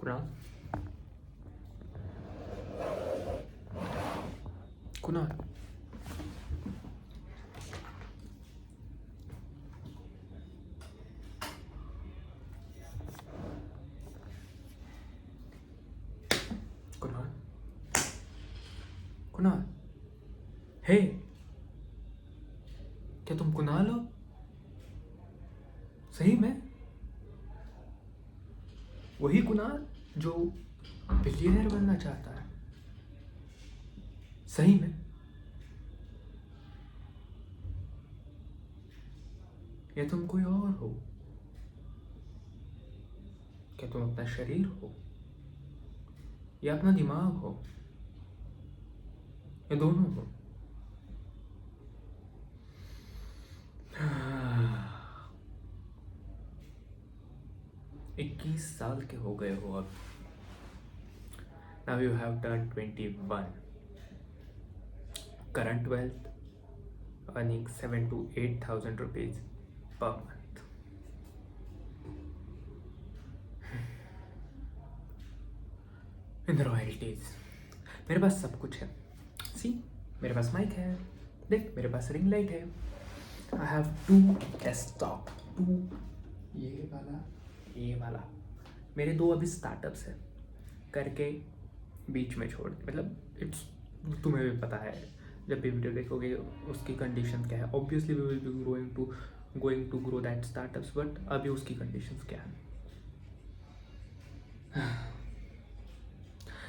कुणाल कुणाल कुणाल कुणाल हे क्या तुम कुणाल हो? सही में? वही कुणाल जो बिलियनर बनना चाहता है? सही में? या तुम कोई और हो? क्या तुम अपना शरीर हो या अपना दिमाग हो या दोनों हो? 21 साल के हो गए हो अब. Now you have turned 21. Current wealth earning 7 to 8,000 rupees per month. In the royalties. मेरे पास सब कुछ है. See, मेरे पास माइक है. देख, मेरे पास रिंग लाइट है. I have 2 desktop. 2 ये वाला. मेरे 2 अभी स्टार्टअप्स है करके बीच में छोड़, मतलब इट्स, तुम्हें भी पता है जब भी वीडियो देखोगे उसकी कंडीशन क्या है. Obviously we will be going to grow that startups, but अभी उसकी कंडीशंस क्या है.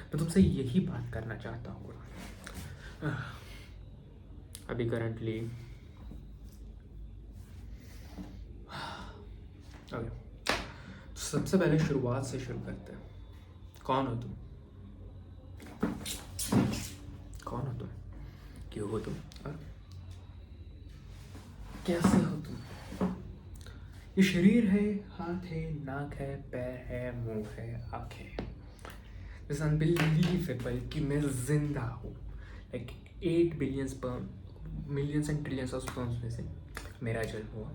मैं तुमसे यही बात करना चाहता हूँ. अभी करंटली ओके, सबसे पहले शुरुआत से शुरू करते हैं. कौन हो तुम? कौन हो तुम? क्यों हो तुम? और कैसे हो तुम? ये शरीर है, हाथ है, नाक है, पैर है, मुंह है, आंखें. इट्स अनबिलीवेबल कि मैं जिंदा हूँ. Like 8 billion sperm, millions and trillions of sperms में से मेरा जन्म हुआ.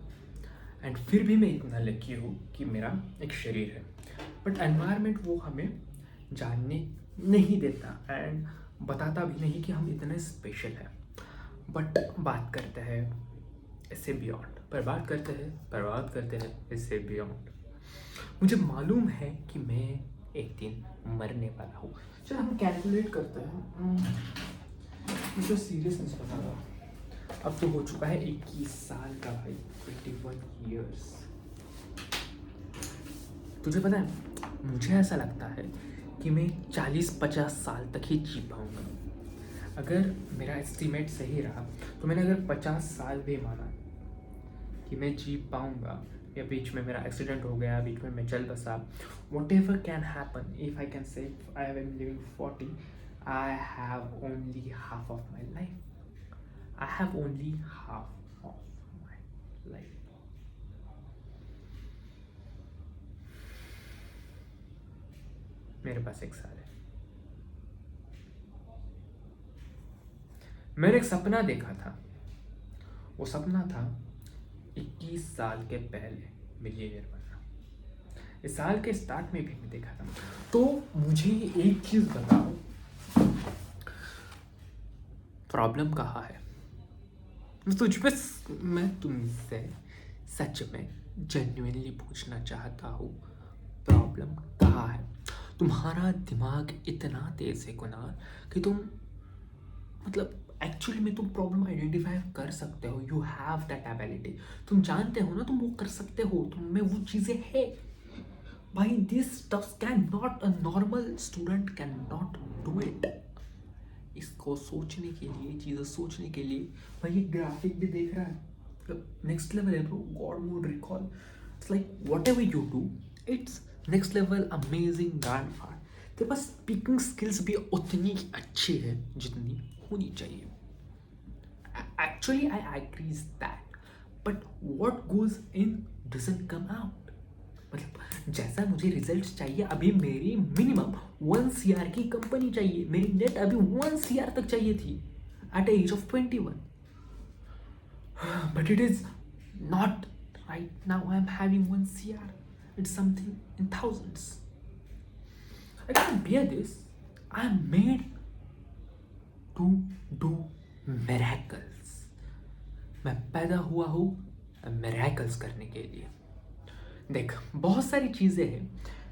एंड फिर भी मैं इतना लकी हूँ कि मेरा एक शरीर है. बट एनवायरनमेंट वो हमें जानने नहीं देता एंड बताता भी नहीं कि हम इतने स्पेशल हैं. बट बात करते हैं इससे बियॉन्ड, पर बात करते हैं इससे बियॉन्ड. मुझे मालूम है कि मैं एक दिन मरने वाला हूँ. चलो हम कैलकुलेट करते हैं. मुझे सीरियसनेस बता रहा. अब तो हो चुका है 21 साल का भाई. 21 years. तुझे पता है, मुझे ऐसा लगता है कि मैं 40-50 साल तक ही जी पाऊँगा. अगर मेरा एस्टीमेट सही रहा तो मैंने अगर 50 साल भी माना कि मैं जी पाऊँगा, या बीच में मेरा एक्सीडेंट हो गया, बीच में मैं चल बसा, what ever can happen. If I can say I am living 40, I have only half of my life. I have only half of my life. मेरे पास 1 साल है. मैंने एक सपना देखा था. वो सपना था 21 साल के पहले मिलियनेयर बनना. इस साल के स्टार्ट में भी मैं देखा था. तो मुझे एक चीज बताओ, प्रॉब्लम कहाँ है? मैं तुमसे सच में जेन्युइनली पूछना चाहता हूँ, प्रॉब्लम कहाँ है? तुम्हारा दिमाग इतना तेज है कुणाल कि तुम, मतलब एक्चुअली में तुम प्रॉब्लम आइडेंटिफाई कर सकते हो. You have that ability. तुम जानते हो ना, तुम वो कर सकते हो. तुम में वो चीज़ें है भाई. This stuff can not, a normal student can not do it. इसको सोचने के लिए, चीज़ें सोचने के लिए भाई, ये ग्राफिक भी देख रहा है, मतलब नेक्स्ट लेवल है bro. God mode recall. It's like whatever you do, it's next level amazing grand far. तेरे पास स्पीकिंग स्किल्स भी उतनी अच्छी है जितनी होनी चाहिए. Actually I agrees that, but what goes in doesn't come out. मतलब जैसा मुझे रिजल्ट्स चाहिए, अभी मेरी मिनिमम 1 CR की कंपनी चाहिए. मेरी नेट अभी 1 CR तक चाहिए थी at age of 21. But it is not right now. I am having 1 CR. It's something in thousands. I can't bear this. I am made to do miracles. मैं पैदा हुआ हूँ मिरेकल्स करने के लिए। देख, बहुत सारी चीज़ें हैं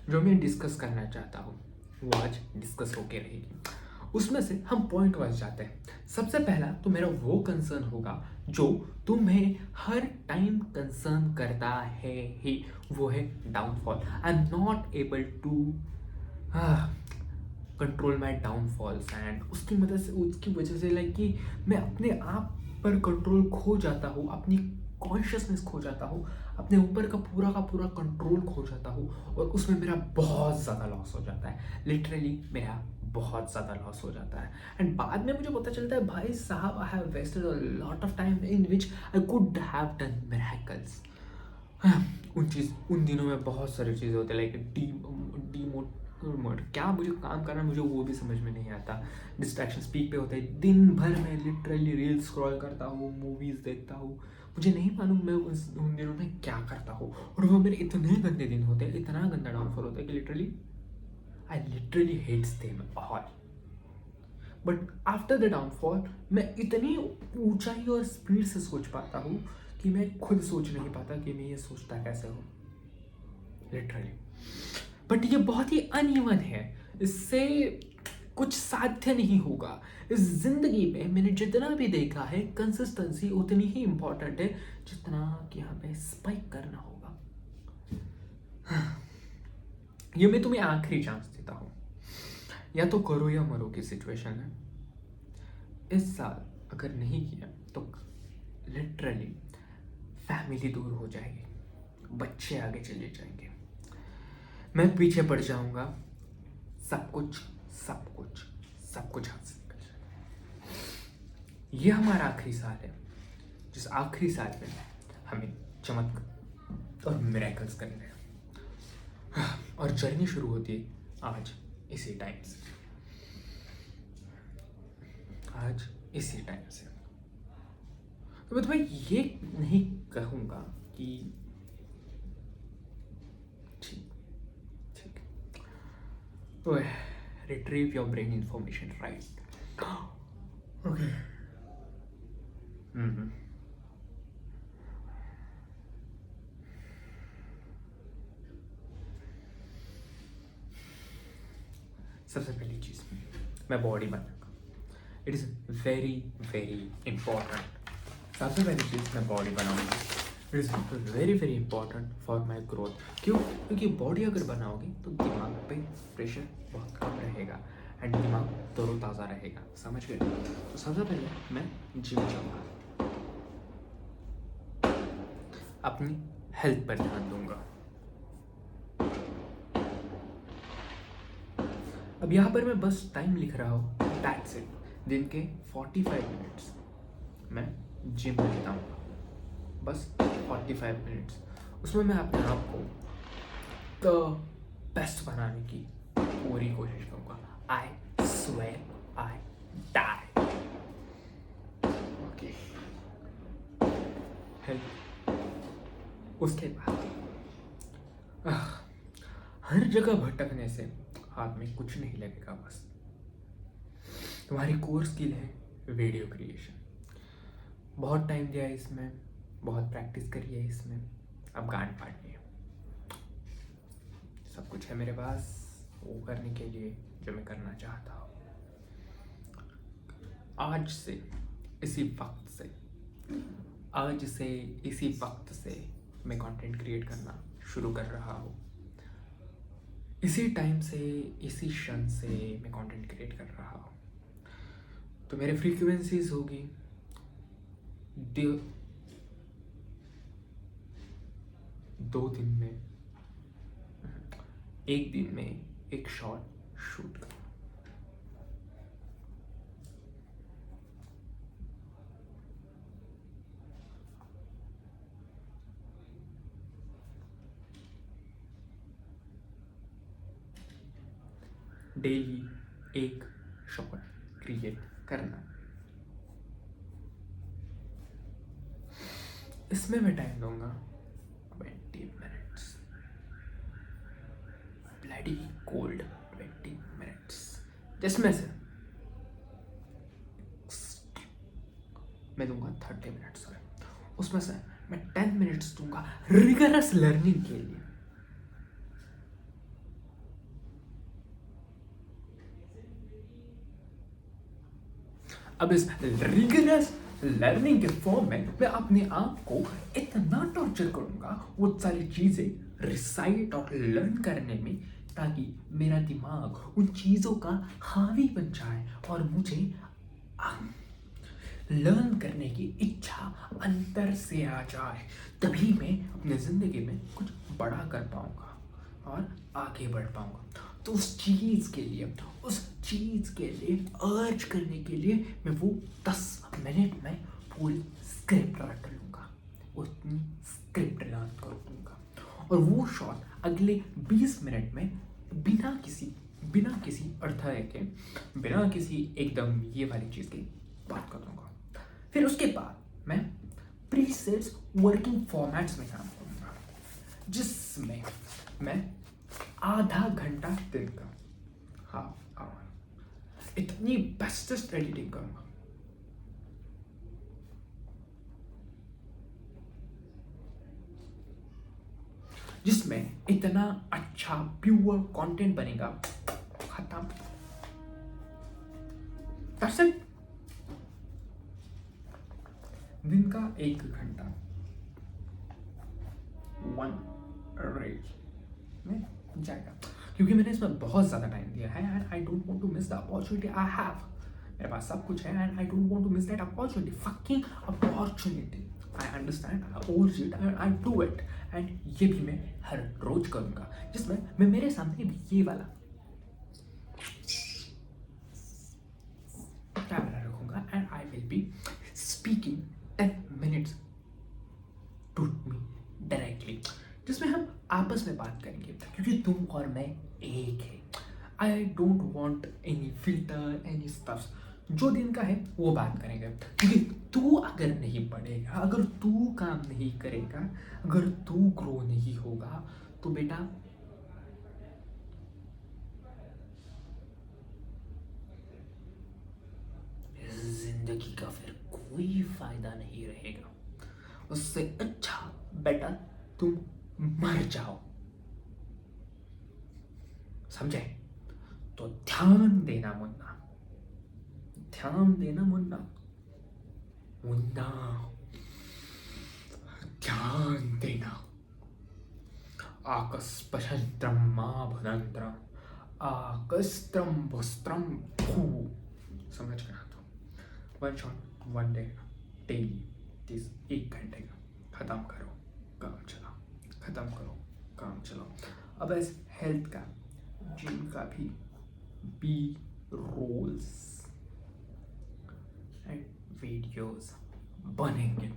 जो मैं डिस्कस करना चाहता हूँ, वो आज डिस्कस होके रहेगी। उसमें से हम पॉइंट वाइज जाते हैं। सबसे पहला तो मेरा वो कंसर्न होगा जो तुम्हें हर टाइम कंसर्न करता है ही, वो है downfall. I am not able to control my downfalls, and उसकी वजह से लाइक कि मैं अपने आप पर कंट्रोल खो जाता हूँ, अपनी कॉन्शियसनेस खो जाता हूँ, अपने ऊपर का पूरा कंट्रोल खो जाता हूँ, और उसमें मेरा बहुत ज़्यादा लॉस हो जाता है। लिटरली मेरा बहुत ज़्यादा लॉस हो जाता है। एंड बाद में मुझे पता चलता है भाई साहब, I have wasted a lot of time in which I could have done miracles. उन दिनों में बहुत सारी चीज़ें होती है, लाइक क्या मुझे काम करना, मुझे वो भी समझ में नहीं आता। डिस्ट्रैक्शन स्पीक पे होता है, दिन भर मैं लिटरली रील स्क्रॉल करता हूँ, मूवीज़ देखता हूँ, मुझे नहीं मालूम मैं उन दिनों में क्या करता हूँ। और वो मेरे इतने गंदे दिन होते हैं, इतना गंदा डाउनफॉल होता है कि I literally hates them all. But after the downfall मैं इतनी ऊंचाई और स्पीड से सोच पाता हूँ कि मैं खुद सोच नहीं पाता कि मैं ये सोचता कैसे हूँ, लिटरली। बट ये बहुत ही अनइवन है, इससे कुछ साध्य नहीं होगा। इस जिंदगी में मैंने जितना भी देखा है, कंसिस्टेंसी उतनी ही इंपॉर्टेंट है जितना कि हमें स्पाइक करना होगा। ये मैं तुम्हें आखिरी चांस देता हूँ, या तो करो या मरो की सिचुएशन है। इस साल अगर नहीं किया तो लिटरली फैमिली दूर हो जाएगी, बच्चे आगे चले जाएंगे, मैं पीछे पड़ जाऊंगा, सब कुछ हाथ से निकल जाएगा। ये हमारा आखिरी साल है, जिस आखिरी साल में हमें चमत्कार और मिरेकल्स करने हैं, और जर्नी शुरू होती है आज इसी टाइम से। आज इसी टाइम से तो मैं तुम्हें ये नहीं कहूँगा कि ठीक ओए, retrieve your brain information, right? Okay. सबसे पहली चीज़, मैं बॉडी बनाऊंगा। It is very very important. सबसे पहली चीज़ मैं बॉडी बनाऊंगा। It is very very important for my growth. क्यों? क्योंकि बॉडी अगर बनाओगे तो दिमाग पे प्रेशर बहुत कम रहेगा एंड दिमाग तरोताज़ा रहेगा, समझ गए? तो सबसे पहले मैं जिम जाऊँगा, अपनी हेल्थ पर ध्यान दूंगा। अब यहाँ पर मैं बस टाइम लिख रहा हूँ, दैट्स इट। दिन के 45 मिनट्स मैं जिम में बिताऊँगा, बस 45 मिनट्स। उसमें मैं अपने आप को द बेस्ट बनाने की पूरी कोशिश करूँगा। I swear I die. Okay, health. उसके बाद हर जगह भटकने से हाथ में कुछ नहीं लगेगा। बस तुम्हारी कोर स्किल है वीडियो क्रिएशन, बहुत टाइम दिया है इसमें, बहुत प्रैक्टिस करी है इसमें, अब गांड फाड़नी है। सब कुछ है मेरे पास वो करने के लिए जो मैं करना चाहता हूँ। आज से इसी वक्त से मैं कंटेंट क्रिएट करना शुरू कर रहा हूँ। इसी टाइम से, इसी क्षण से मैं कंटेंट क्रिएट कर रहा हूँ। तो मेरे फ्रीक्वेंसीज होगी 2 दिन में, 1 दिन में एक शॉट शूट करना। डेली एक शॉट क्रिएट करना। इसमें मैं टाइम दूंगा 20 मिनट्स, ब्लडी कोल्ड 20 मिनट्स, जिसमें से मैं दूंगा 30 मिनट्स का, उसमें से मैं 10 मिनट्स दूंगा रिगरस लर्निंग के लिए। अब इस रिगरस लर्निंग के फॉर्म में मैं अपने आप को इतना टॉर्चर करूंगा वो सारी चीजें रिसाइट और लर्न करने में, ताकि मेरा दिमाग उन चीजों का हावी बन जाए और मुझे लर्न करने की इच्छा अंदर से आ जाए। तभी मैं अपने ज़िंदगी में कुछ बड़ा कर पाऊंगा और आगे बढ़ पाऊंगा। तो उस चीज़ के लिए अर्ज करने के लिए मैं वो 10 मिनट में पूरी स्क्रिप्ट रट लूँगा, उतनी स्क्रिप्ट लर्न करूँगा, और वो शॉट अगले 20 मिनट में बिना किसी अर्थात के, बिना किसी एकदम ये वाली चीज़ की बात कर दूँगा। फिर उसके बाद मैं प्रीसेट्स वर्किंग फॉर्मेट्स में काम करूँगा, जिसमें मैं आधा घंटा दिन का, हाफ आवर, इतनी बेस्टेस्ट एडिटिंग करूँगा, जिसमें इतना अच्छा प्योर कंटेंट बनेगा। खत्म। That's it। दिन का 1 घंटा 1 रील में जाएगा, क्योंकि मैंने इसमें बहुत ज़्यादा टाइम दिया है and I don't want to miss the opportunity I have. मेरे पास सब कुछ है and I don't want to miss that opportunity, fucking opportunity. I understand, I urge it and I do it, and ये भी मैं हर रोज करूँगा, जिसमें मैं मेरे सामने भी ये वाला कैमरा रखूँगा and I will be speaking 10 minutes to me directly, जिसमें हम आपस में बात करेंगे, क्योंकि तुम और मैं एक है। I don't want any filter any stuffs, जो दिन का है वो बात करेंगे, क्योंकि तू अगर नहीं पढ़ेगा, अगर तू काम नहीं करेगा, अगर तू ग्रो नहीं होगा, तो बेटा जिंदगी का फिर कोई फायदा नहीं रहेगा। उससे अच्छा बेटर तुम मर जाओ, समझे? तो ध्यान देना मुन्ना, ध्यान देना मुन्ना, मुन्ना ध्यान देना। आकस्पशंत्रम माभदंत्रम आकस्त्रम भुस्त्रम भू, समझ गया? तो 1 शॉट 1 डे डेली, 1 घंटे का खत्म करो, काम चलाओ, खत्म करो, काम चलाओ। अब ऐसे हेल्थ का, जिम का भी बी रोल्स एंड वीडियोस बनेंगे,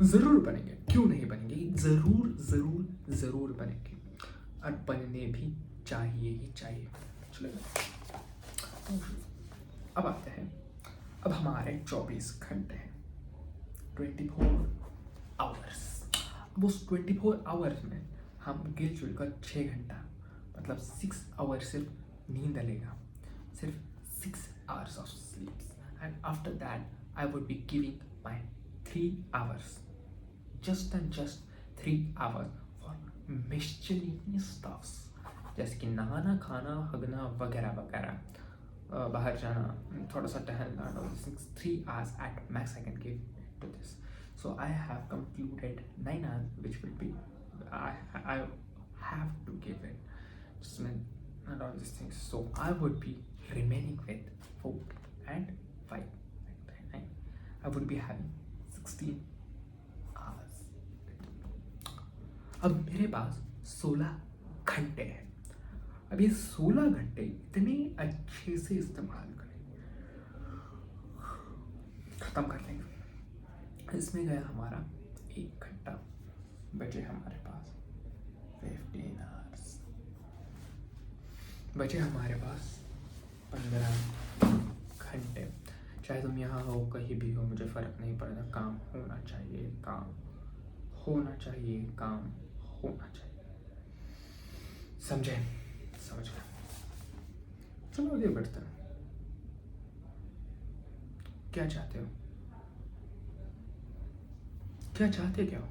ज़रूर बनेंगे, क्यों नहीं बनेंगे? ज़रूर ज़रूर ज़रूर बनेंगे, और बनने भी चाहिए ही चाहिए। चलेगा? अब आते हैं, अब हमारे 24 घंटे हैं, 24 आवर्स। अब उस 24 आवर्स में हम गिल जुल कर 6 घंटा, मतलब 6 आवर्स सिर्फ नींद लेगा, सिर्फ 6 hours of sleep, and after that I would be giving my 3 hours, just 3 hours for miscellaneous stuffs, जैसे कि नहाना, खाना, हगना वगैरह वगैरह, बाहर जाना, थोड़ा सा टहलना, 3 hours at max I can give to this. So I have concluded 9 hours, which will be I have to give it and all these things. So I would be remaining with 4 and 5 and 9. I would be having 16 hours. अब मेरे पास 16 घंटे हैं। अब ये 16 घंटे इतने अच्छे से इस्तेमाल करेंगे, खत्म कर लेंगे। इसमें गया हमारा 1 घंटा, बचे हमारे पास 15 hours, बचे हमारे पास 15 घंटे। चाहे तुम यहाँ हो, कहीं भी हो, मुझे फ़र्क नहीं पड़ता, काम होना चाहिए, काम होना चाहिए, काम होना चाहिए, समझे? समझ गए? चलो आगे बढ़ते हैं। क्या चाहते हो? क्या चाहते क्या हो?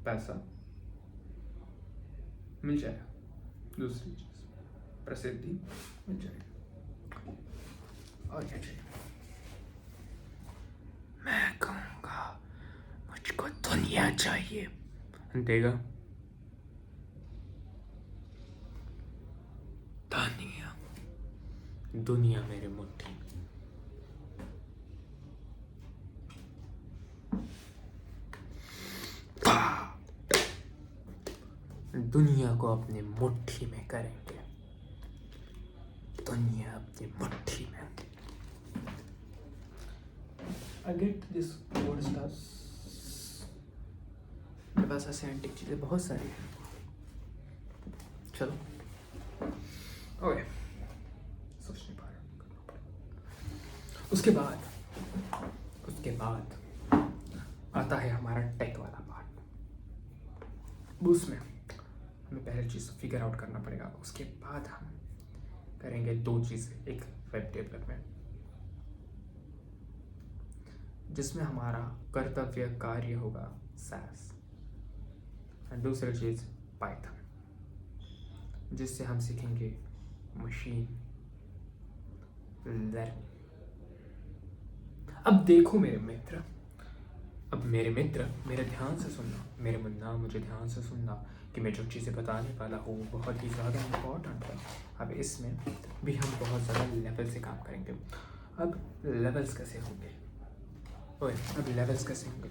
पैसा मिल जाएगा, दूसरी चीज प्रसिद्धि मिल जाएगी, और क्या चाहिए? मैं कहूँगा मुझको दुनिया चाहिए। देगा? दुनिया, दुनिया मेरे मुट्ठी में। दुनिया को अपनी मुट्ठी में करेंगे, दुनिया अपनी मुट्ठी में। I get this word stuff। मेरे पास ऐसे एंटिक चीज़ें बहुत सारी हैं। चलो ओके, सोच नहीं पा रहा। उसके बाद आता है हमारा टेक वाला पार्ट। उसमें हमें पहले चीज़ फिगर आउट करना पड़ेगा। उसके बाद हम करेंगे दो चीज़ें, एक वेब डेवलपमेंट जिसमें हमारा कर्तव्य कार्य होगा SAS, और दूसरी चीज़ पाइथन जिससे हम सीखेंगे मशीन लर्निंग। अब देखो मेरे मित्र, मेरे ध्यान से सुनना, मेरे मुन्ना मुझे ध्यान से सुनना कि मैं जो चीज़ें बताने वाला हूँ बहुत ही ज़्यादा इम्पोर्टेंट है। अब इसमें भी हम बहुत ज़्यादा लेवल से काम करेंगे। अब लेवल्स कैसे होंगे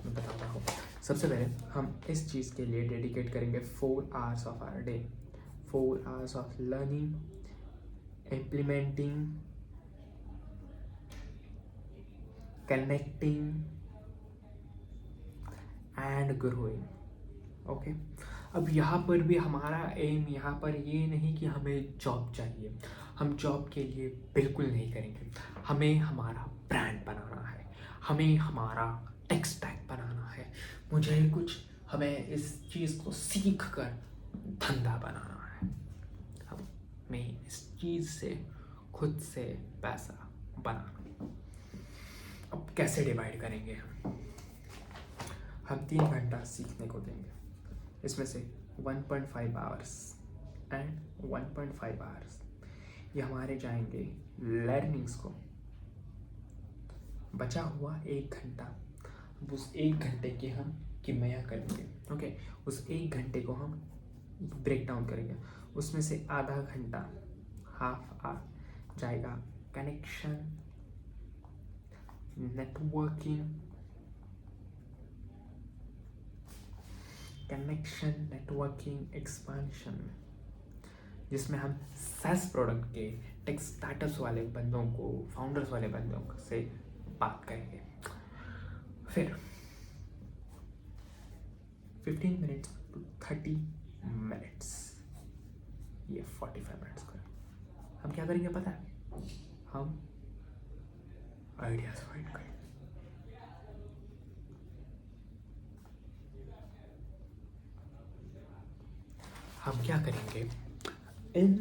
मैं बताता हूँ। सबसे पहले हम इस चीज़ के लिए डेडिकेट करेंगे 4 hours of our day, 4 hours of learning, implementing, connecting and growing. Okay, अब यहाँ पर भी हमारा एम यहाँ पर ये नहीं कि हमें जॉब चाहिए। हम जॉब के लिए बिल्कुल नहीं करेंगे। हमें हमारा ब्रांड बनाना है, हमें हमारा टेक स्टैक बनाना है। हमें इस चीज़ को सीख कर धंधा बनाना है। हमें इस चीज़ से खुद से पैसा बनाना। अब कैसे डिवाइड करेंगे हम 3 घंटा सीखने को देंगे, इसमें से 1.5 hours एंड 1.5 hours ये हमारे जाएंगे लर्निंग्स को। बचा हुआ 1 घंटा, उस 1 घंटे की हम किमया करेंगे। ओके, उस 1 घंटे को हम ब्रेक डाउन करेंगे। उसमें से आधा घंटा, हाफ आवर जाएगा कनेक्शन, नेटवर्किंग एक्सपांशन, जिसमें हम SaaS प्रोडक्ट के टेक स्टार्टअप्स वाले बंदों को, फाउंडर्स वाले बंदों से बात करेंगे। फिर 15 minutes to 30 minutes, ये 45 minutes का हम क्या करेंगे पता है? हम आइडियाज फाइंड करेंगे। हम क्या करेंगे इन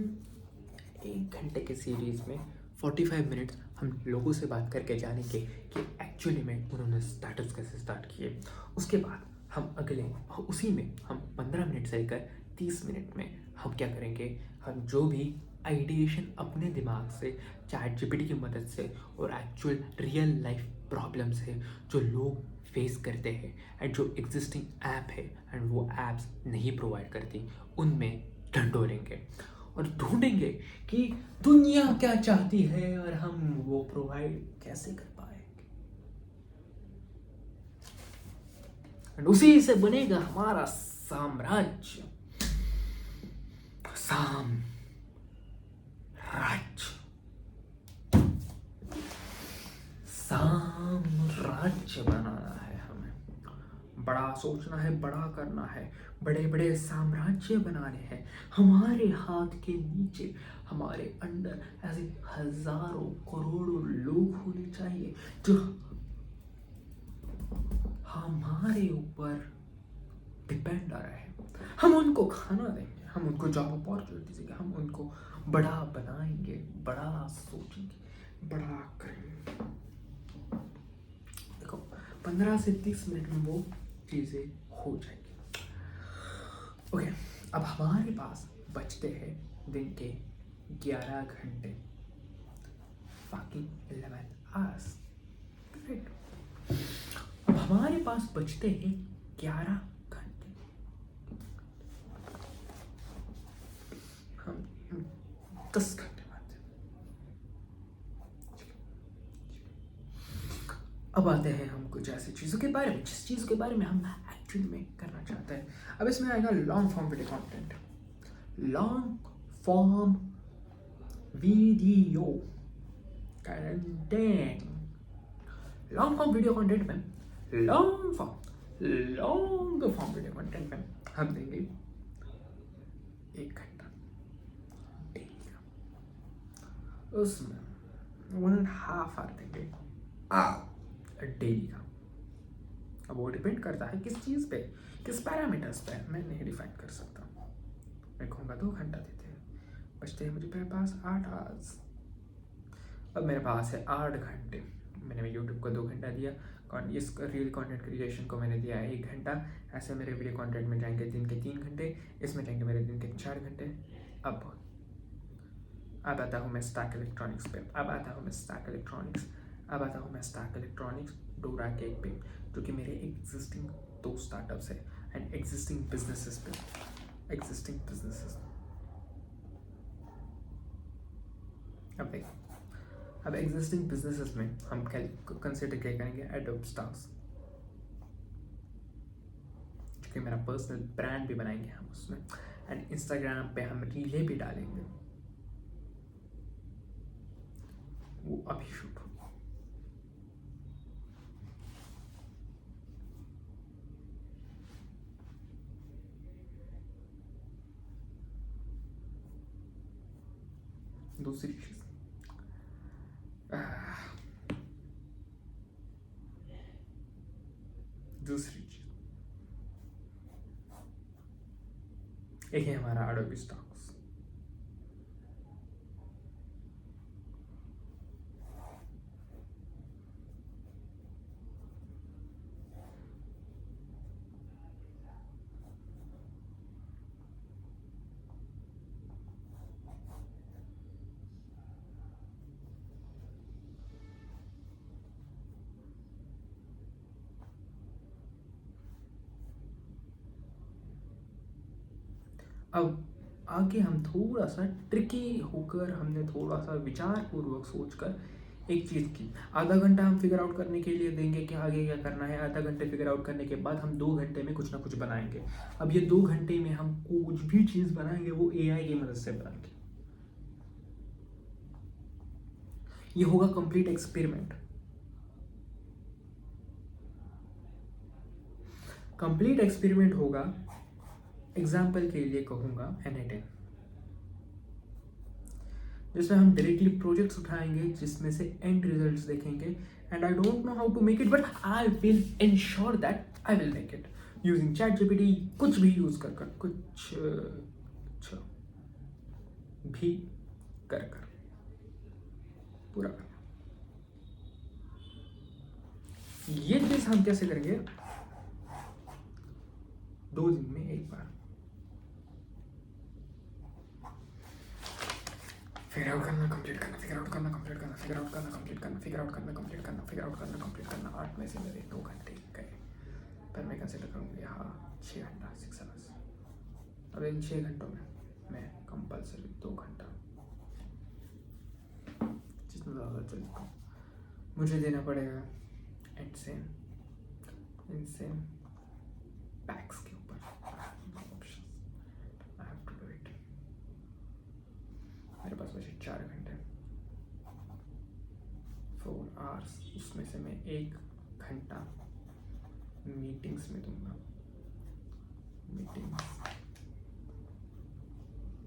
1 घंटे के सीरीज में 45 मिनट्स हम लोगों से बात करके जानेंगे कि एक्चुअली में उन्होंने स्टार्टअप्स कैसे स्टार्ट किए। उसके बाद हम उसी में हम 15 मिनट से लेकर 30 मिनट में हम क्या करेंगे, हम जो भी आइडिएशन अपने दिमाग से ChatGPT की मदद से और एक्चुअल रियल लाइफ प्रॉब्लम्स है जो लोग फेस करते हैं एंड जो एग्जिस्टिंग ऐप है एंड वो ऐप्स नहीं प्रोवाइड करती, उनमें ढंढोरेंगे और ढूंढेंगे कि दुनिया क्या चाहती है और हम वो प्रोवाइड कैसे कर पाएंगे। एंड उसी से बनेगा हमारा साम्राज्य। साम्राज्य बनाना है हमें, बड़ा सोचना है, बड़ा करना है, बड़े बड़े साम्राज्य बनाने हैं। हमारे हाथ के नीचे, हमारे अंडर ऐसे हजारों करोड़ों लोग होने चाहिए जो हमारे ऊपर डिपेंड आ रहे हैं। हम उनको खाना देंगे, हम उनको जॉब अपॉर्चुनिटी देंगे, हम उनको बड़ा बनाएंगे। करेंगे, बड़ा सोचेंगे, बड़ा करेंगे। देखो 15 से 30 मिनट में वो चीज़ें हो जाएगी। ओके, अब हमारे पास बचते हैं दिन के 11 घंटे, fucking 11 hours, राइट। अब हमारे पास बचते हैं 11 घंटे। हम 10 घंटे बात हैं। अब आते हैं हम कुछ ऐसी चीज़ों के बारे में जिस चीज़ों के बारे में हम एक्चुअली में करना चाहते हैं। अब इसमें आएगा long form video content. Long form video content, long form video content में लॉन्ग फॉर्म वीडियो कंटेंट में हम देंगे 1 घंटा डेली का। उसमें 1.5 आवर देंगे डेली का। अब वो डिपेंड करता है किस चीज़ पे, किस पैरामीटर्स पे, मैं नहीं डिफाइन कर सकता। मैं कहूँगा 2 घंटा देते हैं, बचते हैं मुझे मेरे पास 8 आवर्स। अब मेरे पास है 8 घंटे। मैंने यूट्यूब को 2 घंटा दिया, इस रील कंटेंट क्रिएशन को मैंने दिया 1 घंटा। ऐसे मेरे वीडियो कंटेंट में जाएंगे दिन के 3 घंटे, इसमें जाएंगे मेरे दिन के 4 घंटे। अब आता हूँ मैं स्टैक इलेक्ट्रॉनिक्स पे, अब आता हूँ मैं स्टैक इलेक्ट्रॉनिक्स डोरा केक पे, जो कि मेरे एग्जिस्टिंग 2 स्टार्टअप्स है एंड एग्जिस्टिंग बिजनेसेस पे। अब एग्जिस्टिंग बिजनेसेस में हम कंसिडर क्या करेंगे, एडोब स्टार्स, जो कि मेरा पर्सनल ब्रांड भी बनाएंगे हम उसमें, एंड इंस्टाग्राम पे हम रीलें भी डालेंगे। वो अभी शूट होगी। दूसरी चीज, एक है हमारा एडोबी स्टॉक्स। अब आगे हम थोड़ा सा ट्रिकी होकर, हमने थोड़ा सा विचारपूर्वक सोचकर एक चीज़ की। आधा घंटा हम फिगर आउट करने के लिए देंगे कि आगे क्या करना है। आधा घंटे फिगर आउट करने के बाद हम 2 घंटे में कुछ ना कुछ बनाएंगे। अब ये 2 घंटे में हम कुछ भी चीज़ बनाएंगे वो AI की मदद से बनाएंगे। ये होगा कंप्लीट एक्सपेरिमेंट। कंप्लीट एक्सपेरिमेंट होगा। एग्जाम्पल के लिए कहूँगा N8N, जिसमें हम डायरेक्टली प्रोजेक्ट्स उठाएंगे जिसमें से एंड रिजल्ट्स देखेंगे। And I don't know how to make it, but I will ensure that I will make it using ChatGPT, कुछ भी यूज कर कुछ भी कर पूरा करना। ये चीज हम कैसे करेंगे, 2 दिन में एक बार फिगर आउट करना, कंप्लीट करना, फिगर आउट करना, कंप्लीट करना, फिगर आउट करना, कंप्लीट करना, फिगर आउट करना, कंप्लीट करना, फिगर आउट करना, कंप्लीट करना। 8 में से मेरे 2 घंटे गए, पर मैं कंसिडर करूँगी हाँ 6 घंटा, 6 आवर्स। अब इन 6 घंटों में मैं कंपल्सरी 2 घंटा, जितना ज़्यादा चलता हूँ, मुझे देना पड़ेगा इनसेन पैक्स के ऊपर। मेरे पास बचे 4 घंटे, 4 आवर्स। उसमें से मैं 1 घंटा मीटिंग्स में दूंगा।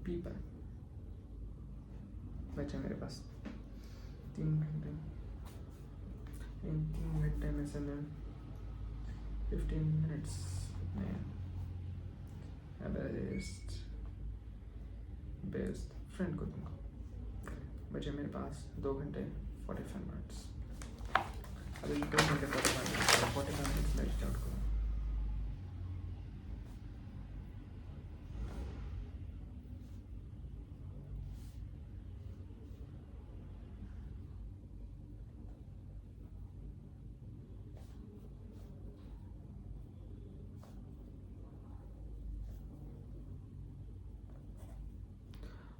पीपल बचे मेरे पास 3 घंटे। इन 3 घंटे में से मैं 15 मिनट्स में बेस्ट फ्रेंड को दूंगा। बचे मेरे पास 2 घंटे 45 मिनट्स। अभी 2 घंटे 45 मिनट्स में रीच आउट करूँ।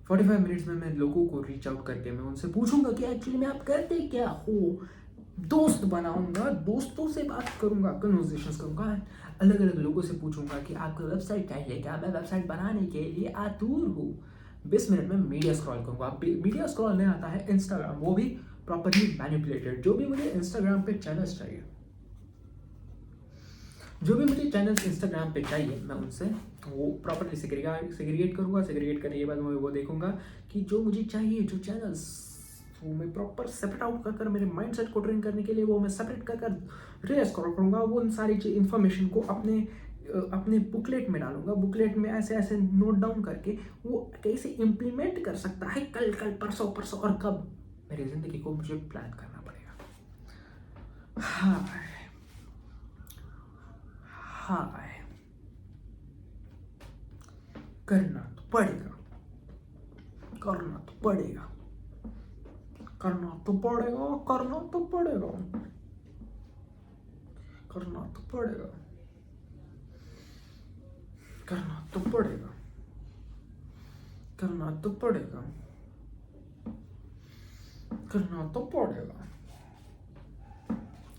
फोर्टी 45 मिनट्स में मैं लोगों को रीच आउट करके मैं उनसे पूछूंगा कि एक्चुअली में आप करते क्या हो, दोस्त बनाऊंगा, दोस्तों से बात करूंगा, कन्वर्सेशंस करूंगा, अलग अलग लोगों से पूछूंगा कि आपको वेबसाइट चाहिए क्या, मैं वेबसाइट बनाने के लिए आतुर हूँ। 20 मिनट में मीडिया स्क्रॉल करूंगा। मीडिया स्क्रॉल में आता है इंस्टाग्राम, वो भी प्रॉपरली मैनिपुलेटेड। जो भी मुझे इंस्टाग्राम पे चैनल्स चाहिए, जो भी मुझे चैनल्स इंस्टाग्राम पे चाहिए, मैं उनसे वो प्रॉपरली सेग्रीगेट करूँगा। सेग्रीगेट करने के बाद मैं वो देखूंगा कि जो मुझे चाहिए, जो चैनल्स, वो मैं प्रॉपर सेपरेट आउट कर मेरे माइंडसेट को ट्रेन करने के लिए वो मैं सेपरेट कर रील्स करूँगा। वो उन सारी इन्फॉर्मेशन को अपने बुकलेट में डालूंगा। बुकलेट में ऐसे ऐसे नोट डाउन करके वो कैसे इम्प्लीमेंट कर सकता है कल परसों और कब, मेरी ज़िंदगी को मुझे प्लान करना पड़ेगा। हाँ करना तो पड़ेगा, करना तो पड़ेगा, करना तो पड़ेगा, करना तो पड़ेगा, करना तो पड़ेगा, करना तो पड़ेगा, करना तो पड़ेगा, करना तो पड़ेगा,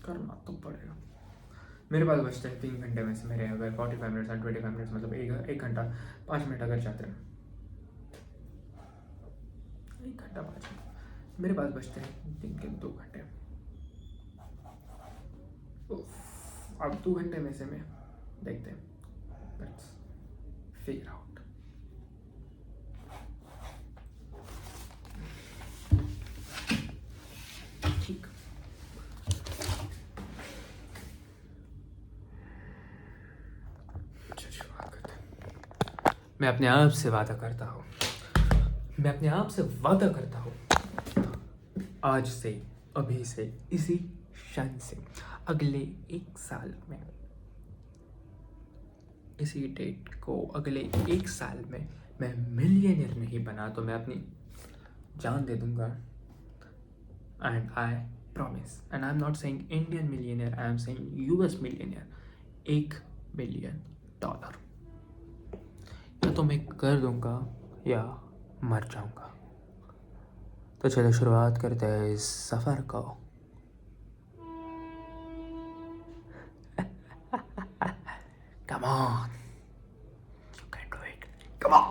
करना तो पड़ेगा। मेरे पास बचते हैं 3 घंटे में से। मेरे अगर 45 मिनट्स और 25 मिनट्स मतलब एक घंटा 5 मिनट अगर चाहते हैं, 1 घंटा 5 मिनट मेरे पास बचते हैं 3 के 2 घंटे। अब 2 घंटे में से मैं देखते हैं, लेट्स फिगर आउट। ठीक, मैं अपने आप से वादा करता हूँ, मैं अपने आप से वादा करता हूँ, आज से, अभी से, इसी क्षण से, अगले 1 साल में, इसी डेट को अगले 1 साल में मैं मिलियनियर नहीं बना तो मैं अपनी जान दे दूंगा। And I promise, and I am not saying Indian millionaire, I am saying US millionaire, $1 billion. या तो मैं कर दूंगा या मर जाऊंगा। तो चलो शुरुआत करते हैं इस सफ़र को। Come on, you can do it. Come on.